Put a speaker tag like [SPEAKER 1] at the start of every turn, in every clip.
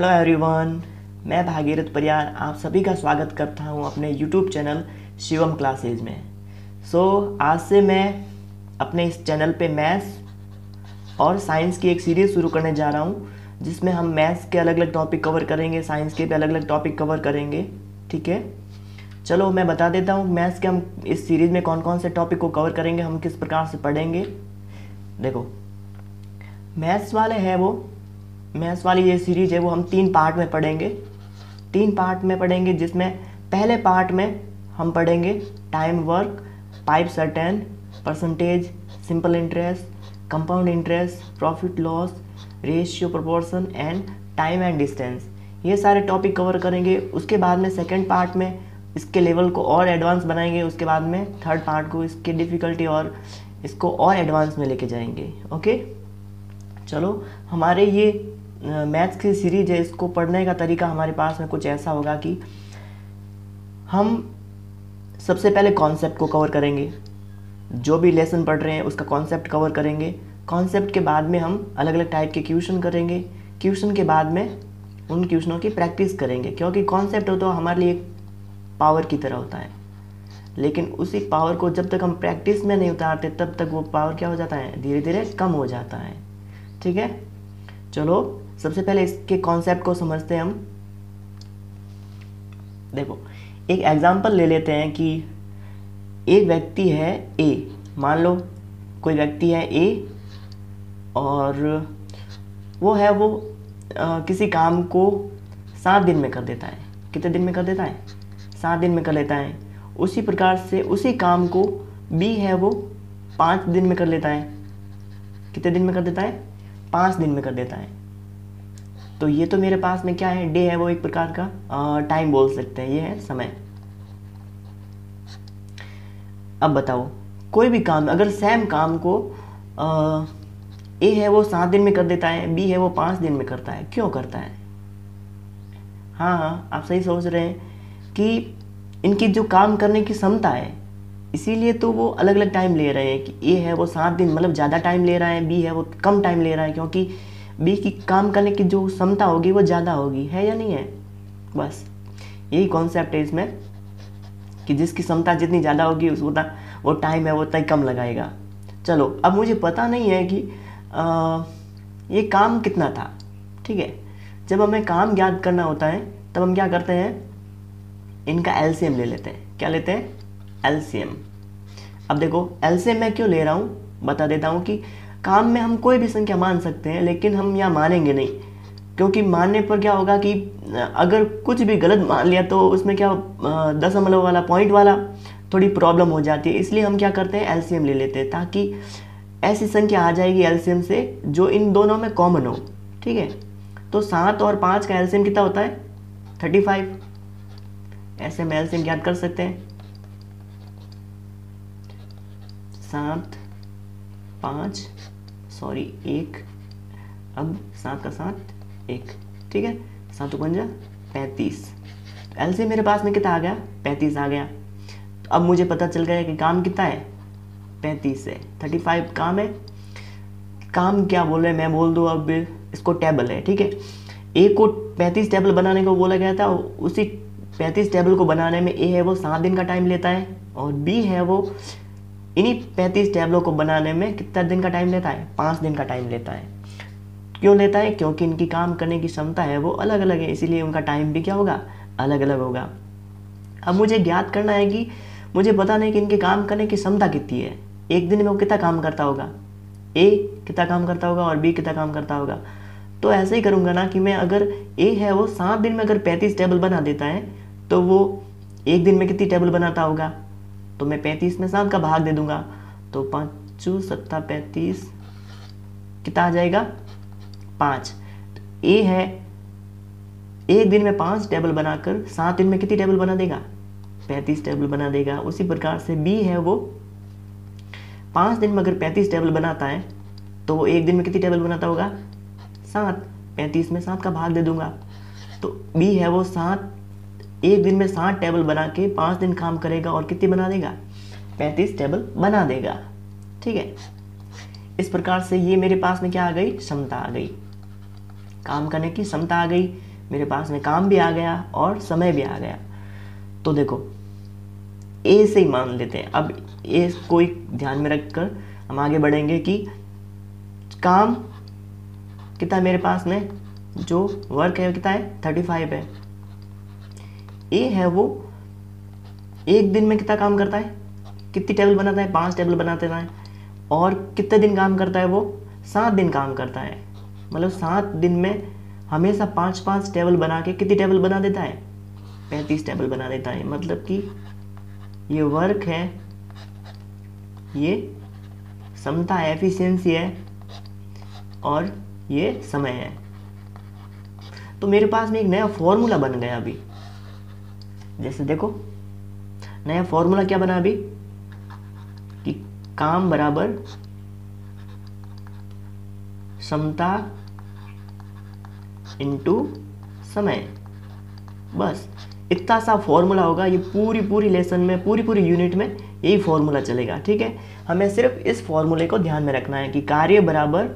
[SPEAKER 1] Hello everyone, मैं भागीरथ परियार आप सभी का स्वागत करता हूं अपने यूट्यूब चैनल शिवम क्लासेज में। आज से मैं अपने इस चैनल पे मैथ्स और साइंस की एक सीरीज़ शुरू करने जा रहा हूं, जिसमें हम मैथ्स के अलग अलग टॉपिक कवर करेंगे, साइंस के भी अलग अलग टॉपिक कवर करेंगे। ठीक है, चलो मैं बता देता हूँ मैथ्स के हम इस सीरीज़ में कौन कौन से टॉपिक को कवर करेंगे, हम किस प्रकार से पढ़ेंगे। देखो, मैथ्स वाली ये सीरीज़ है वो हम 3 पार्ट में पढ़ेंगे। 3 पार्ट में पढ़ेंगे, जिसमें पहले पार्ट में हम पढ़ेंगे time work, pipe certain, percentage, simple interest, compound interest, profit loss, ratio proportion and time and distance. ये सारे टॉपिक कवर करेंगे। उसके बाद में सेकेंड पार्ट में इसके लेवल को और एडवांस बनाएंगे। उसके बाद में थर्ड पार्ट को इसकी डिफ़िकल्टी और इसको और एडवांस में लेके जाएंगे। ओके, चलो हमारे ये मैथ्स की सीरीज है, इसको पढ़ने का तरीका हमारे पास में कुछ ऐसा होगा कि हम सबसे पहले कॉन्सेप्ट को कवर करेंगे। जो भी लेसन पढ़ रहे हैं उसका कॉन्सेप्ट कवर करेंगे। कॉन्सेप्ट के बाद में हम अलग अलग टाइप के क्वेश्चन करेंगे। क्वेश्चन के बाद में उन क्वेश्चनों की प्रैक्टिस करेंगे, क्योंकि कॉन्सेप्ट हो तो हमारे लिए एक पावर की तरह होता है, लेकिन उसी पावर को जब तक हम प्रैक्टिस में नहीं उतारते तब तक वो पावर क्या हो जाता है, धीरे धीरे कम हो जाता है। ठीक है, चलो सबसे पहले इसके कॉन्सेप्ट को समझते हैं हम। देखो, एक एग्जांपल ले लेते हैं कि एक व्यक्ति है ए। मान लो कोई व्यक्ति है ए और वो किसी काम को 7 दिन में कर देता है। कितने दिन में कर देता है? 7 दिन में कर लेता है। उसी प्रकार से उसी काम को बी है वो 5 दिन में कर लेता है। कितने दिन में कर देता है? 5 दिन में कर देता है। तो ये तो मेरे पास में क्या है, डे है वो एक प्रकार का टाइम बोल सकते हैं, ये है समय। अब बताओ, कोई भी काम अगर सेम काम को ए है वो 7 दिन में कर देता है, बी है वो 5 दिन में करता है, क्यों करता है? हाँ, आप सही सोच रहे हैं कि इनकी जो काम करने की क्षमता है, इसीलिए तो वो अलग अलग टाइम ले रहे हैं कि ए है वो 7 दिन मतलब ज़्यादा टाइम ले रहा है, बी है वो कम टाइम ले रहा है, क्योंकि बी की काम करने की जो क्षमता होगी वो ज़्यादा होगी, है या नहीं है? बस यही कॉन्सेप्ट है इसमें कि जिसकी क्षमता जितनी ज़्यादा होगी वो टाइम है वो उतना ही कम लगाएगा। चलो, अब मुझे पता नहीं है कि ये काम कितना था। ठीक है, जब हमें काम याद करना होता है तब हम क्या करते हैं, इनका एलसीएम ले लेते हैं। क्या लेते हैं? एलसीएम। अब देखो, एलसीएम मैं क्यों ले रहा हूँ बता देता हूँ कि काम में हम कोई भी संख्या मान सकते हैं, लेकिन हम यहाँ मानेंगे नहीं, क्योंकि मानने पर क्या होगा कि अगर कुछ भी गलत मान लिया तो उसमें क्या दशमलव वाला पॉइंट वाला थोड़ी प्रॉब्लम हो जाती है। इसलिए हम क्या करते हैं, एलसीएम ले लेते हैं, ताकि ऐसी संख्या आ जाएगी एलसीएम से जो इन दोनों में कॉमन हो। ठीक है, तो 7 और 5 का एलसीएम कितना होता है? 35। ऐसे हम एलसीएम याद कर सकते हैं, 7 5 1, अब 7 का 7 1। ठीक है, 7 5 35। एलसीएम मेरे पास में कितना आ गया? 35 आ गया। तो अब मुझे पता चल गया कि काम कितना है, 35 है। 35 काम है। काम क्या बोल रहे हैं मैं बोल दूँ, अब इसको टेबल है। ठीक है, ए को 35 टेबल बनाने को बोला गया था। उसी 35 टेबल को बनाने में ए है वो 7 दिन का टाइम लेता है, और बी है वो इन्हीं 35 टेबलों को बनाने में कितना दिन का टाइम लेता है? 5 दिन का टाइम लेता है। क्यों लेता है? क्योंकि इनकी काम करने की क्षमता है वो अलग अलग है, इसीलिए उनका टाइम भी क्या होगा, अलग अलग होगा। अब मुझे ज्ञात करना है कि मुझे पता नहीं कि इनके काम करने की क्षमता कितनी है। एक दिन में वो कितना काम करता होगा, ए कितना काम करता होगा और बी कितना काम करता होगा। तो ऐसे ही करूँगा ना कि मैं अगर ए है वो 7 दिन में अगर 35 टेबल बना देता है, तो वो एक दिन में कितनी टेबल बनाता होगा? तो मैं 35 में 7 का भाग दे दूंगा, तो 5 7 35 कितना आ जाएगा? 5। ए है एक दिन में 5 टेबल बनाकर 7 दिन में कितनी टेबल बना देगा? 35 टेबल बना देगा। उसी प्रकार से बी है वो 5 दिन में अगर 35 टेबल बनाता है तो वो एक दिन में कितनी टेबल बनाता होगा? 7। 35 में 7 का भाग दे दूंगा, तो बी है वो 7 एक दिन में 7 टेबल बना के 5 दिन काम करेगा और कितनी बना देगा? 35 टेबल बना देगा। ठीक है, इस प्रकार से ये मेरे पास में क्या आ गई? क्षमता आ गई, काम करने की क्षमता आ गई। मेरे पास में काम भी आ गया और समय भी आ गया। तो देखो ए से ही मान लेते हैं। अब ए को ही ध्यान में रखकर हम आगे बढ़ेंगे कि काम कितना है मेरे पास में, जो वर्क है कितना है 35 है। ए है वो एक दिन में कितना काम करता है, कितनी टेबल बनाता है, 5 टेबल बनाते हैं। और कितने दिन काम करता है वो, 7 दिन काम करता है। मतलब 7 दिन में हमेशा 5-5 टेबल बना के कितनी टेबल बना देता है, 35 टेबल बना देता है। मतलब कि ये वर्क है, ये क्षमता है, एफिशिएंसी है, और ये समय है। तो मेरे पास में एक नया फॉर्मूला बन गया अभी। जैसे देखो नया फॉर्मूला क्या बना अभी कि काम बराबर क्षमता इनटू समय। बस इतना सा फॉर्मूला होगा। ये पूरी लेसन में, पूरी यूनिट में यही फॉर्मूला चलेगा। ठीक है, हमें सिर्फ इस फॉर्मूले को ध्यान में रखना है कि कार्य बराबर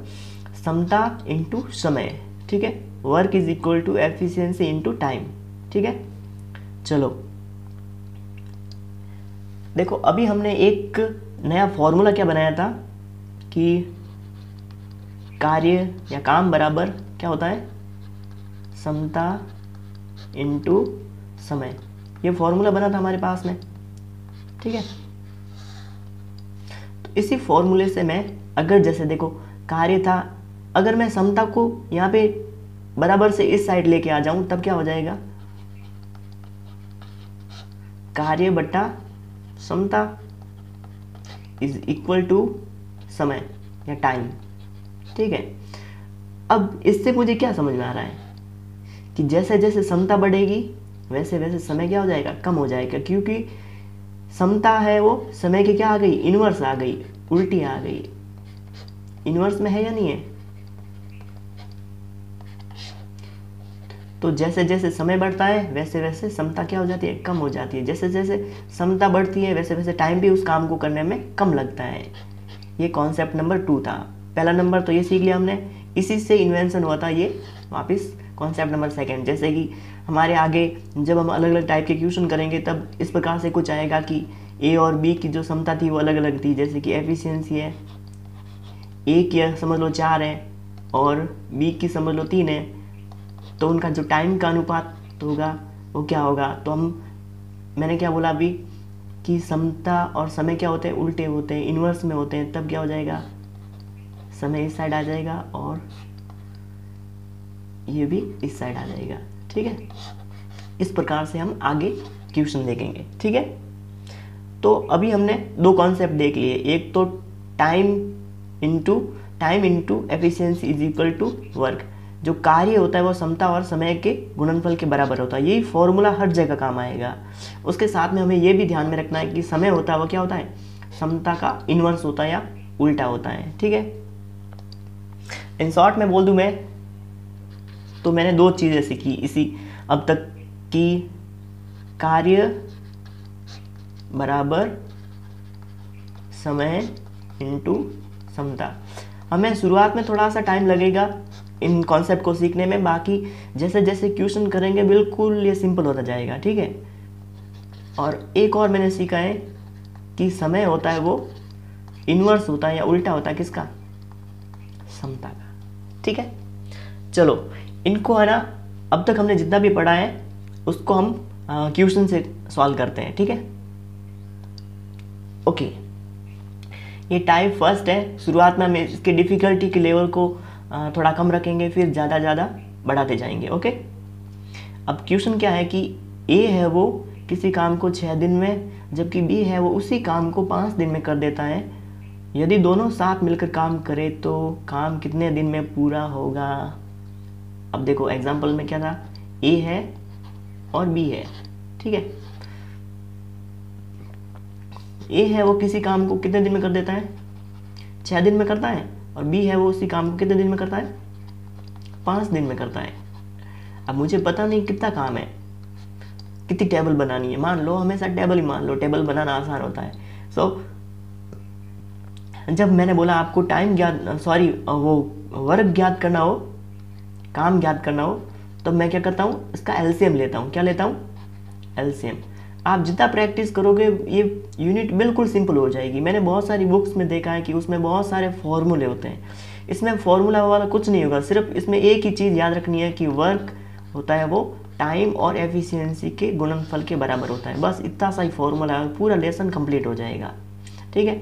[SPEAKER 1] क्षमता इनटू समय। ठीक है, work is equal to efficiency into time. ठीक है, चलो देखो अभी हमने एक नया फॉर्मूला क्या बनाया था कि कार्य या काम बराबर क्या होता है, क्षमता इनटू समय। ये फॉर्मूला बना था हमारे पास में। ठीक है, तो इसी फॉर्मूले से मैं अगर जैसे देखो कार्य था, अगर मैं क्षमता को यहाँ पे बराबर से इस साइड लेके आ जाऊं तब क्या हो जाएगा, कार्य बट्टा क्षमता इज इक्वल टू समय या टाइम। ठीक है, अब इससे मुझे क्या समझ में आ रहा है कि जैसे जैसे क्षमता बढ़ेगी वैसे वैसे समय क्या हो जाएगा, कम हो जाएगा। क्योंकि क्षमता है वो समय की क्या आ गई, इनवर्स आ गई, उल्टी आ गई। इनवर्स में है या नहीं है। तो जैसे जैसे समय बढ़ता है वैसे वैसे क्षमता क्या हो जाती है, कम हो जाती है। जैसे जैसे क्षमता बढ़ती है वैसे वैसे टाइम भी उस काम को करने में कम लगता है। ये कॉन्सेप्ट नंबर 2 था। पहला नंबर तो ये सीख लिया हमने, इसी से इन्वेंशन हुआ था ये वापस कॉन्सेप्ट नंबर 2। जैसे कि हमारे आगे जब हम अलग अलग टाइप के क्वेश्चन करेंगे तब इस प्रकार से कुछ आएगा कि ए और बी की जो क्षमता थी वो अलग अलग थी। जैसे कि एफिशिएंसी है, ए की समझ लो 4 है और बी की समझ लो 3 है, तो उनका जो टाइम का अनुपात होगा वो क्या होगा। तो मैंने क्या बोला अभी कि क्षमता और समय क्या होते हैं, उल्टे होते हैं, इन्वर्स में होते हैं। तब क्या हो जाएगा, समय इस साइड आ जाएगा और ये भी इस साइड आ जाएगा। ठीक है, इस प्रकार से हम आगे क्वेश्चन देखेंगे। ठीक है, तो अभी हमने 2 कॉन्सेप्ट देख लिए। एक तो time into efficiency is equal to work. जो कार्य होता है वो क्षमता और समय के गुणनफल के बराबर होता है। यही फॉर्मूला हर जगह काम आएगा। उसके साथ में हमें ये भी ध्यान में रखना है कि समय होता है वो क्या होता है, क्षमता का इन्वर्स होता है या उल्टा होता है। ठीक है, इन शॉर्ट में बोल दूं मैं तो मैंने 2 चीज़ें सीखी इसी अब तक कि कार्य बराबर समय इनटू क्षमता। हमें शुरुआत में थोड़ा सा टाइम लगेगा इन कॉन्सेप्ट को सीखने में, बाकी जैसे जैसे क्वेश्चन करेंगे बिल्कुल ये सिंपल होता जाएगा। ठीक है, और एक और मैंने सीखा है कि समय होता है वो इन्वर्स होता है या उल्टा होता है किसका, क्षमता का। ठीक है, चलो इनको है ना, अब तक हमने जितना भी पढ़ा है उसको हम क्वेश्चन से सॉल्व करते हैं। ठीक है, ओके, ये टाइप फर्स्ट है। शुरुआत में हम इसके डिफ़िकल्टी के लेवल को थोड़ा कम रखेंगे, फिर ज़्यादा बढ़ाते जाएंगे। ओके, अब क्वेश्चन क्या है कि ए है वो किसी काम को 6 दिन में, जबकि बी है वो उसी काम को 5 दिन में कर देता है। यदि दोनों साथ मिलकर काम करें तो काम कितने दिन में पूरा होगा। अब देखो एग्जाम्पल में क्या था, ए है और बी है। ठीक है, ए है वो किसी काम को कितने दिन में कर देता है, 6 दिन में करता है, और बी है वो उसी काम को कितने दिन में करता है, 5 दिन में करता है। अब मुझे पता नहीं कितना काम है, कितनी टेबल बनानी है। मान लो हमेशा टेबल ही मान लो, टेबल बनाना आसान होता है। जब मैंने बोला आपको टाइम ज्ञात वो वर्क ज्ञात करना हो, काम ज्ञात करना हो, तो मैं क्या करता हूँ, इसका एलसीएम लेता हूँ। क्या लेता हूँ? एलसीएम। आप जितना प्रैक्टिस करोगे ये यूनिट बिल्कुल सिंपल हो जाएगी। मैंने बहुत सारी बुक्स में देखा है कि उसमें बहुत सारे फॉर्मूले होते हैं, इसमें फॉर्मूला वाला कुछ नहीं होगा। सिर्फ इसमें एक ही चीज़ याद रखनी है कि वर्क होता है वो टाइम और एफिशिएंसी के गुणनफल के बराबर होता है। बस इतना सा ही फॉर्मूला है, पूरा लेसन कंप्लीट हो जाएगा। ठीक है,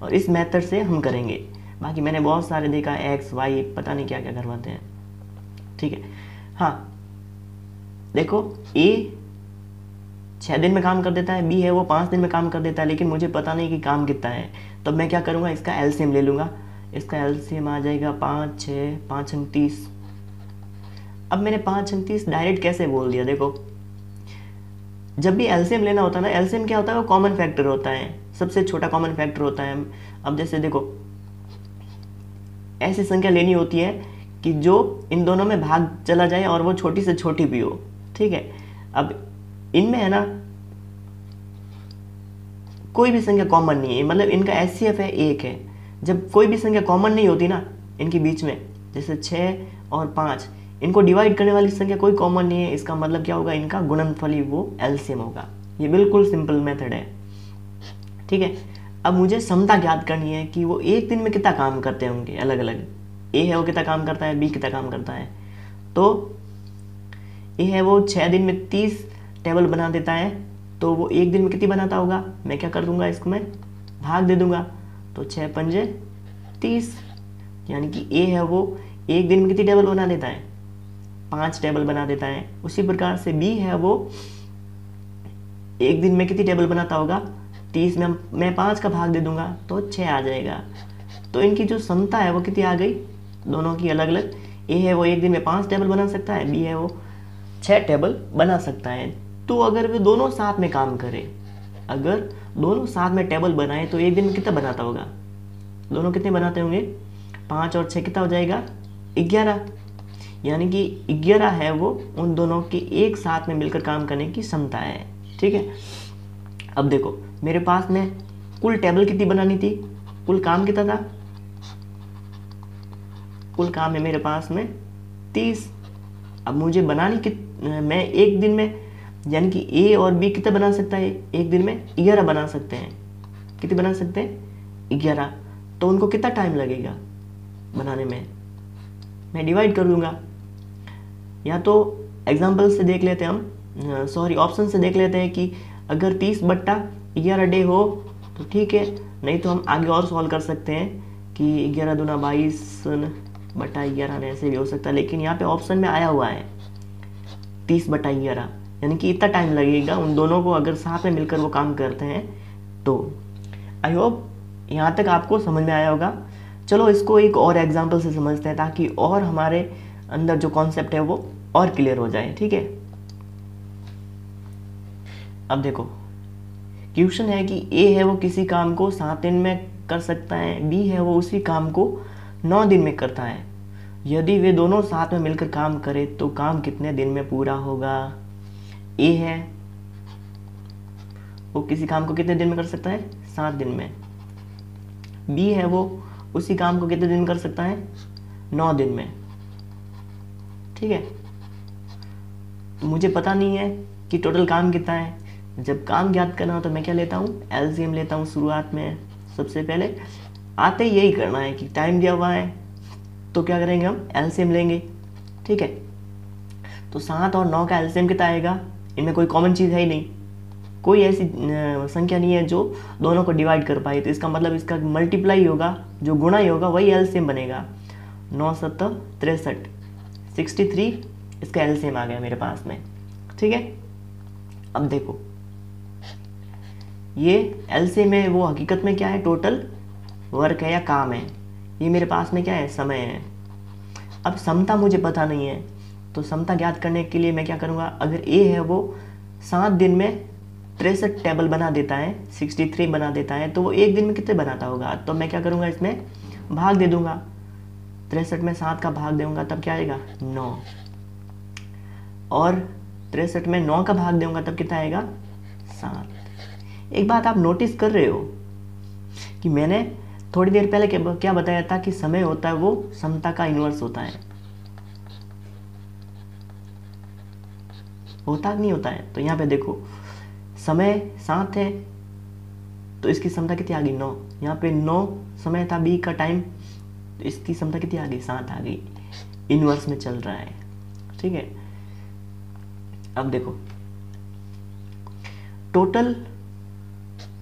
[SPEAKER 1] और इस मेथड से हम करेंगे। बाकी मैंने बहुत सारे देखा है, एक्स वाई पता नहीं क्या क्या करवाते हैं। ठीक है, हाँ देखो, ए 6 दिन में काम कर देता है, बी है वो 5 दिन में काम कर देता है, लेकिन मुझे पता नहीं कि काम कितना है। तो मैं क्या करूँगा, इसका एलसीएम ले लूँगा। इसका एलसीएम आ जाएगा 5 6 5 अंक 30। अब मैंने 5 अंक 30 डायरेक्ट कैसे बोल दिया? देखो, जब भी एलसीएम लेना होता है ना, एलसीएम क्या होता है, वो कॉमन फैक्टर होता है, सबसे छोटा कॉमन फैक्टर होता है। अब जैसे देखो, ऐसी संख्या लेनी होती है कि जो इन दोनों में भाग चला जाए और वो छोटी से छोटी भी हो। ठीक है, अब इनमें है ना कोई भी संख्या कॉमन नहीं है, मतलब इनका एचसीएफ है 1 है। जब कोई भी संख्या कॉमन नहीं होती ना इनके बीच में, जैसे 6 और 5, इनको डिवाइड करने वाली संख्या कोई कॉमन नहीं है, इसका मतलब क्या होगा, इनका गुणनफल ही वो एलसीएम होगा। ये बिल्कुल सिंपल मेथड है। ठीक है, अब मुझे समता ज्ञात करनी है कि वो एक दिन में कितना काम करते होंगे अलग अलग। ए है वो कितना काम करता है, बी कितना काम करता है। तो ए है वो 6 दिन में 30 टेबल बना देता है, तो वो एक दिन में कितनी बनाता होगा? मैं क्या कर दूंगा, इसको मैं भाग दे दूंगा। तो 6 पंजे 30, यानी कि ए है वो एक दिन में कितनी टेबल बना देता है? 5 टेबल बना देता है। उसी प्रकार से बी है वो एक दिन में कितनी टेबल बनाता होगा? 30 में मैं 5 का भाग दे दूंगा तो 6 आ जाएगा। तो इनकी जो समता है वो कितनी आ गई, दोनों की अलग अलग। ए है वो एक दिन में 5 टेबल बना सकता है, बी है वो 6 टेबल बना सकता है। तो अगर वे दोनों साथ में काम करें, अगर दोनों साथ में टेबल बनाए तो एक दिन में कितना बनाता होगा? दोनों कितने बनाते होंगे? 5 और 6 कितना हो जाएगा? 11। यानी कि 11 है वो उन दोनों के एक साथ में मिलकर काम करने की क्षमता है। ठीक है, अब देखो मेरे पास में कुल टेबल कितनी बनानी थी, कुल काम कितना था? कुल काम है मेरे पास में 30। अब मुझे बनानी मैं एक दिन में, यानी कि ए और बी कितना बना सकता है एक दिन में? 11 बना सकते हैं। कितने बना सकते हैं? 11। तो उनको कितना टाइम लगेगा बनाने में? मैं डिवाइड कर दूंगा, या तो एग्जाम्पल से देख लेते हैं हम, सॉरी ऑप्शन से देख लेते हैं कि अगर 30/11 डे हो तो ठीक है, नहीं तो हम आगे और सॉल्व कर सकते हैं कि 11 दूना 22/11 ऐसे भी हो सकता है। लेकिन यहाँ पे ऑप्शन में आया हुआ है 30/11, यानी कि इतना टाइम लगेगा उन दोनों को अगर साथ में मिलकर वो काम करते हैं। तो आई होप यहाँ तक आपको समझ में आया होगा। चलो इसको एक और एग्जांपल से समझते हैं ताकि और हमारे अंदर जो कॉन्सेप्ट है वो और क्लियर हो जाए। ठीक है, अब देखो क्वेश्चन है कि ए है वो किसी काम को 7 दिन में कर सकता है, बी है वो उसी काम को 9 दिन में करता है। यदि वे दोनों साथ में मिलकर काम करें तो काम कितने दिन में पूरा होगा? ए है वो किसी काम को कितने दिन में कर सकता है? 7 दिन में। बी है वो उसी काम को कितने दिन में कर सकता है? 9 दिन में। ठीक है, तो मुझे पता नहीं है कि टोटल काम कितना है। जब काम ज्ञात करना हो तो मैं क्या लेता हूँ? एलसीएम लेता हूँ शुरुआत में। सबसे पहले आते ही यही करना है कि टाइम दिया हुआ है तो क्या करेंगे, हम एलसीएम लेंगे। ठीक है, तो 7 और 9 का एलसीएम कितना आएगा? इनमें कोई कॉमन चीज़ है ही नहीं, कोई ऐसी संख्या नहीं है जो दोनों को डिवाइड कर पाए। तो इसका मतलब इसका मल्टीप्लाई होगा, जो गुणा ही होगा वही एलसीएम बनेगा। 9 7 63 63 इसका एलसीएम आ गया मेरे पास में। ठीक है, अब देखो ये एलसीएम है वो हकीकत में क्या है? टोटल वर्क है या काम है। ये मेरे पास में क्या है? समय है। अब समता मुझे पता नहीं है, तो समता ज्ञात करने के लिए मैं क्या करूँगा? अगर ए है वो 7 दिन में 63 टेबल बना देता है, 63 बना देता है, तो वो एक दिन में कितने बनाता होगा? तो मैं क्या करूँगा? इसमें भाग दे दूंगा। 63 में 7 का भाग दूंगा तब क्या आएगा? 9। और 63 में 9 का भाग दूंगा तब कितना आएगा? 7। एक बात आप नोटिस कर रहे हो कि मैंने थोड़ी देर पहले क्या बताया था कि समय होता है वो समता का इन्वर्स होता है। होता नहीं होता है। तो यहाँ पे देखो समय 7 है तो इसकी क्षमता कितनी आ गई 9, यहाँ पे 9 समय था बी का टाइम, तो इसकी क्षमता कितनी आ गई 7 आ गई, इनवर्स में चल रहा है। ठीक है, अब देखो टोटल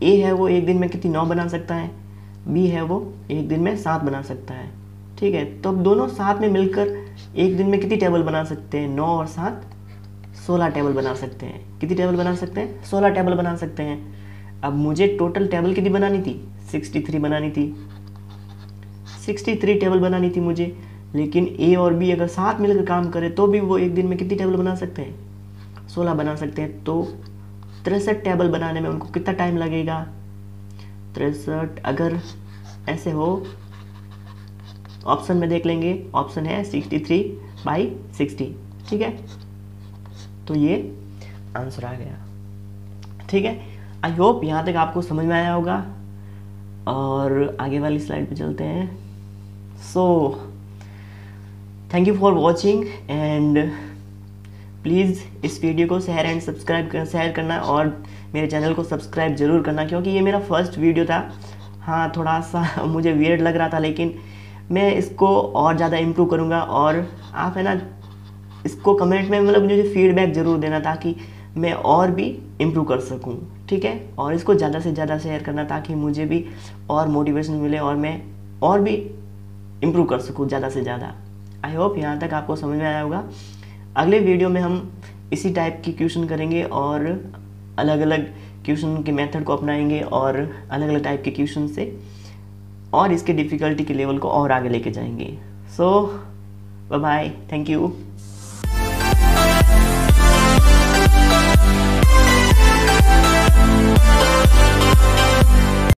[SPEAKER 1] ए है वो एक दिन में कितनी 9 बना सकता है, बी है वो एक दिन में 7 बना सकता है। ठीक है, तो अब दोनों साथ में मिलकर एक दिन में कितनी टेबल बना सकते हैं, 9 और 7 16 टेबल बना सकते हैं। कितनी टेबल बना सकते हैं, 16 टेबल बना सकते हैं। अब मुझे टोटल टेबल कितनी बनानी थी, 63 बनानी थी, 63 टेबल बनानी थी मुझे। लेकिन ए और बी अगर साथ मिलकर काम करें तो भी वो एक दिन में कितनी टेबल बना सकते हैं, 16 बना सकते हैं। तो 63 टेबल बनाने में उनको कितना टाइम लगेगा, 63 अगर ऐसे हो ऑप्शन में देख लेंगे, ऑप्शन है 63/60। ठीक है, तो ये आंसर आ गया। ठीक है, आई होप यहाँ तक आपको समझ में आया होगा और आगे वाली स्लाइड पे चलते हैं। So thank you for watching and please इस वीडियो को शेयर करना और मेरे चैनल को सब्सक्राइब जरूर करना, क्योंकि ये मेरा फर्स्ट वीडियो था। हाँ, थोड़ा सा मुझे वियर्ड लग रहा था, लेकिन मैं इसको और ज़्यादा इम्प्रूव करूँगा। और आप है ना इसको कमेंट में मतलब मुझे फीडबैक ज़रूर देना ताकि मैं और भी इम्प्रूव कर सकूँ। ठीक है, और इसको ज़्यादा से ज़्यादा शेयर करना ताकि मुझे भी और मोटिवेशन मिले और मैं और भी इम्प्रूव कर सकूँ ज़्यादा से ज़्यादा। आई होप यहाँ तक आपको समझ में आया होगा। अगले वीडियो में हम इसी टाइप की क्वेश्चन करेंगे और अलग अलग क्वेश्चन के मेथड को अपनाएंगे और अलग अलग टाइप के क्वेश्चन से और इसके डिफ़िकल्टी के लेवल को और आगे लेके जाएंगे। सो बाय बाय, थैंक यू।